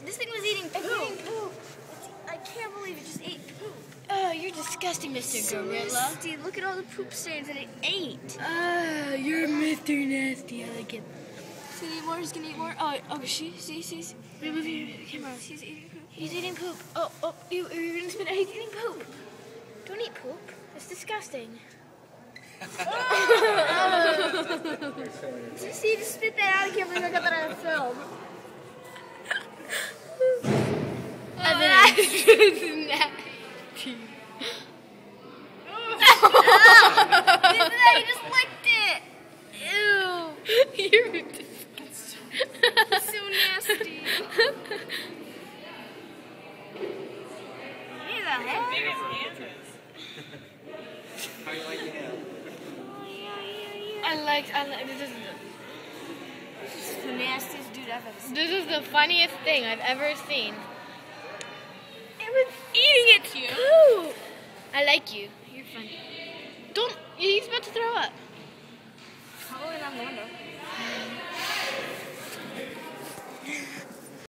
This thing was eating poop. I can't believe it just ate poop. Oh, you're disgusting, Mr. So Gorilla. nasty. Look at all the poop stains that it ate. Oh, you're Mr. Nasty. I like it. He's gonna eat more. He's gonna eat more. Oh, see. Wait, move your camera. He's eating poop. He's eating poop. Oh, you're gonna spit it. He's eating poop. Don't eat poop. That's disgusting. See, just spit that out. I can't believe I got that on film. It's nasty. He just licked it. Ew. You're disgusting. So nasty. What the heck? How you like it? I like This is the nastiest dude I've ever seen. this is the funniest thing I've ever seen. It was eating it to you. Ooh, I like you. You're funny. Don't. He's about to throw up. Probably not the window.